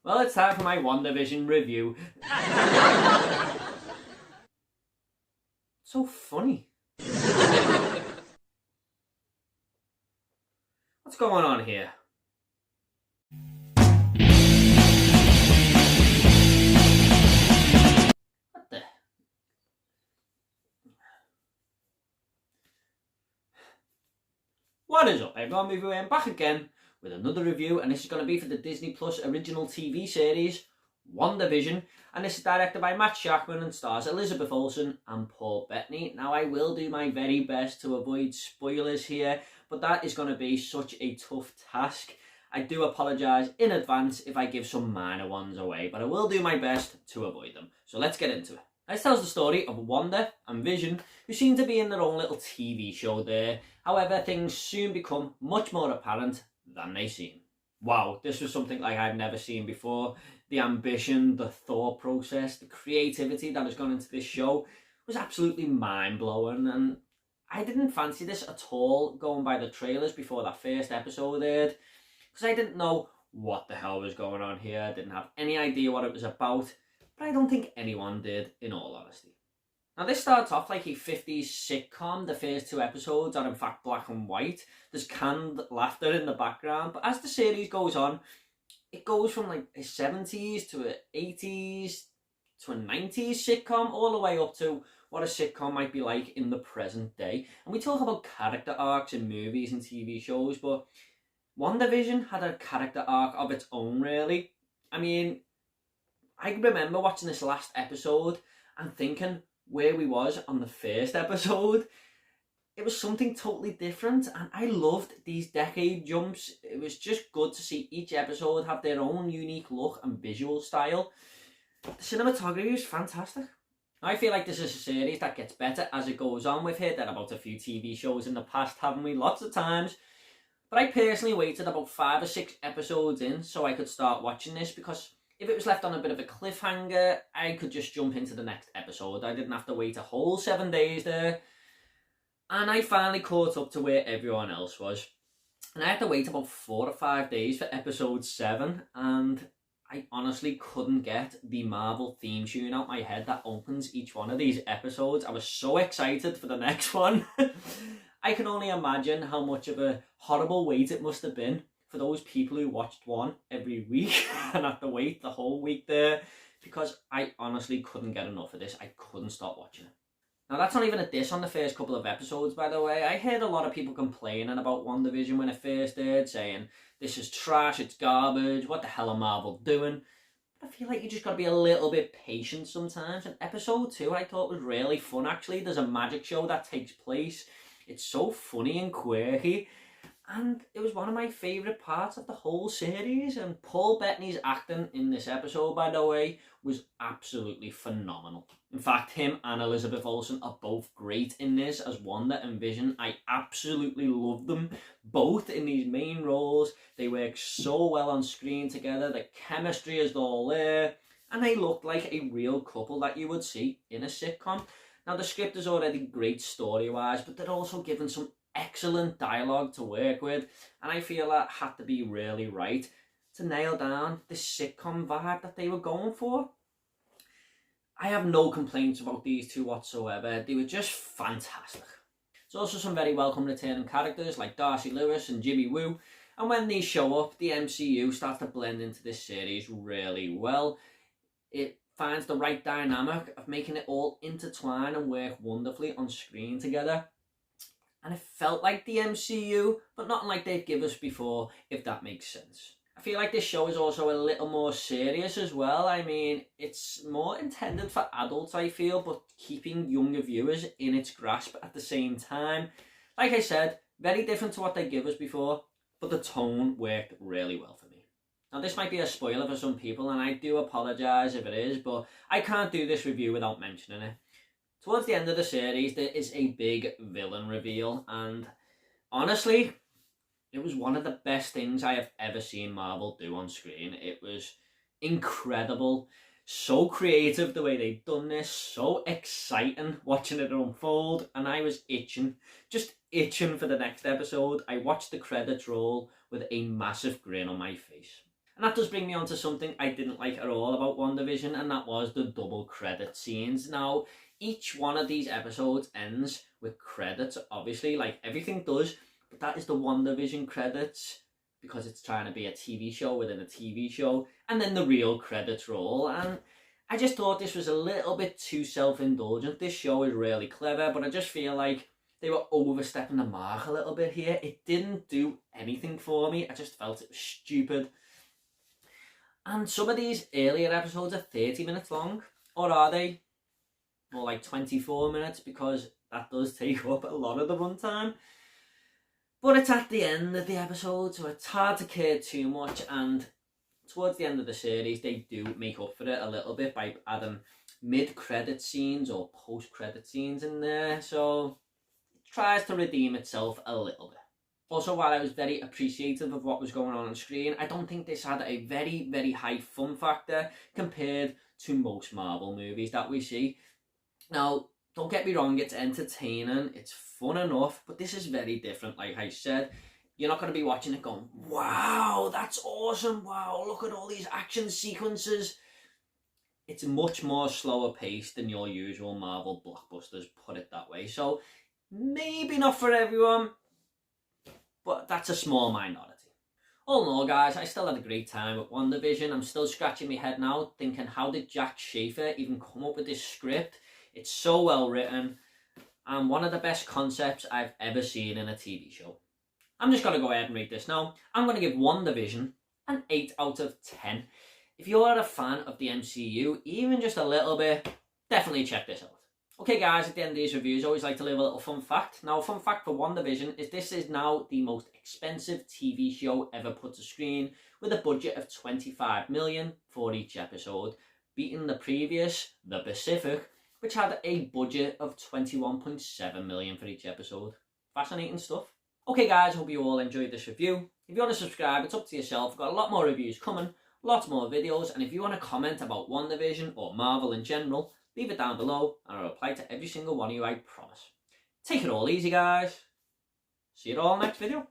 Well, it's time for my WandaVision review. So funny. What's going on here? What the? What is up, everyone? We're back again with another review, and this is going to be for the Disney Plus original TV series, WandaVision, and this is directed by Matt Shakman and stars Elisabeth Olsen and Paul Bettany. Now, I will do my very best to avoid spoilers here, but that is going to be such a tough task. I do apologise in advance if I give some minor ones away, but I will do my best to avoid them. So let's get into it. This tells the story of Wanda and Vision, who seem to be in their own little TV show there. However, things soon become much more apparent than they seem. Wow, this was something like I've never seen before. The ambition, the thought process, the creativity that has gone into this show was absolutely mind-blowing, and I didn't fancy this at all going by the trailers before that first episode aired, because I didn't know what the hell was going on here. I didn't have any idea what it was about, but I don't think anyone did, in all honesty. Now, this starts off like a 50s sitcom. The first two episodes are in fact black and white. There's canned laughter in the background, but as the series goes on, it goes from like a 70s to an 80s to a 90s sitcom, all the way up to what a sitcom might be like in the present day. And we talk about character arcs in movies and TV shows, but WandaVision had a character arc of its own, really. I mean, I remember watching this last episode and thinking where we was on the first episode. It was something totally different, and I loved these decade jumps. It was just good to see each episode have their own unique look and visual style. The cinematography was fantastic. I feel like this is a series that gets better as it goes on. We've heard that about a few TV shows in the past, haven't we? Lots of times. But I personally waited about 5 or 6 episodes in so I could start watching this, because if it was left on a bit of a cliffhanger, I could just jump into the next episode. I didn't have to wait a whole 7 days there. And I finally caught up to where everyone else was. And I had to wait about 4 or 5 days for episode 7. And I honestly couldn't get the Marvel theme tune out my head that opens each one of these episodes. I was so excited for the next one. I can only imagine how much of a horrible wait it must have been for those people who watched one every week and had to wait the whole week there, because I honestly couldn't get enough of this. I couldn't stop watching it. Now, that's not even a diss on the first couple of episodes, by the way. I heard a lot of people complaining about WandaVision when it first aired, saying, this is trash, it's garbage, what the hell are Marvel doing? But I feel like you just got to be a little bit patient sometimes. And episode 2 I thought was really fun, actually. There's a magic show that takes place. It's so funny and quirky, and it was one of my favourite parts of the whole series. And Paul Bettany's acting in this episode, by the way, was absolutely phenomenal. In fact, him and Elisabeth Olsen are both great in this as Wanda and Vision. I absolutely love them both in these main roles. They work so well on screen together. The chemistry is all there, and they look like a real couple that you would see in a sitcom. Now, the script is already great story-wise, but they're also given some excellent dialogue to work with, and I feel that had to be really right to nail down this sitcom vibe that they were going for. I have no complaints about these two whatsoever. They were just fantastic. There's also some very welcome returning characters like Darcy Lewis and Jimmy Woo, and when these show up, the MCU starts to blend into this series really well. It finds the right dynamic of making it all intertwine and work wonderfully on screen together. And it felt like the MCU, but not like they've given us before, if that makes sense. I feel like this show is also a little more serious as well. I mean, it's more intended for adults, I feel, but keeping younger viewers in its grasp at the same time. Like I said, very different to what they give us before, but the tone worked really well for me. Now, this might be a spoiler for some people, and I do apologise if it is, but I can't do this review without mentioning it. Towards the end of the series, there is a big villain reveal, and honestly, it was one of the best things I have ever seen Marvel do on screen. It was incredible, so creative the way they'd done this, so exciting watching it unfold, and I was just itching for the next episode. I watched the credits roll with a massive grin on my face. And that does bring me on to something I didn't like at all about WandaVision, and that was the double credit scenes. Now, each one of these episodes ends with credits, obviously, like everything does, but that is the WandaVision credits because it's trying to be a TV show within a TV show, and then the real credits roll. And I just thought this was a little bit too self-indulgent. This show is really clever, but I just feel like they were overstepping the mark a little bit here. It didn't do anything for me. I just felt it was stupid. And some of these earlier episodes are 30 minutes long, or are they? More like 24 minutes, because that does take up a lot of the runtime. But it's at the end of the episode, so it's hard to care too much, and towards the end of the series, they do make up for it a little bit by adding mid-credit scenes or post-credit scenes in there, so it tries to redeem itself a little bit. Also, while I was very appreciative of what was going on screen, I don't think this had a very, very high fun factor compared to most Marvel movies that we see. Now, don't get me wrong, it's entertaining, it's fun enough, but this is very different, like I said. You're not going to be watching it going, wow, that's awesome, wow, look at all these action sequences. It's much more slower paced than your usual Marvel blockbusters, put it that way. So, maybe not for everyone, but that's a small minority. All in all, guys, I still had a great time with WandaVision. I'm still scratching my head now, thinking, how did Jack Schaefer even come up with this script? It's so well written, and one of the best concepts I've ever seen in a TV show. I'm just going to go ahead and rate this now. I'm going to give WandaVision an 8 out of 10. If you're a fan of the MCU, even just a little bit, definitely check this out. Okay guys, at the end of these reviews, I always like to leave a little fun fact. Now, a fun fact for WandaVision is this is now the most expensive TV show ever put to screen, with a budget of $25 million for each episode, beating the previous, The Pacific, which had a budget of $21.7 million for each episode. Fascinating stuff. Okay guys, hope you all enjoyed this review. If you want to subscribe, it's up to yourself. I've got a lot more reviews coming, lots more videos, and if you want to comment about WandaVision or Marvel in general, leave it down below and I'll reply to every single one of you, I promise. Take it all easy, guys. See you all next video.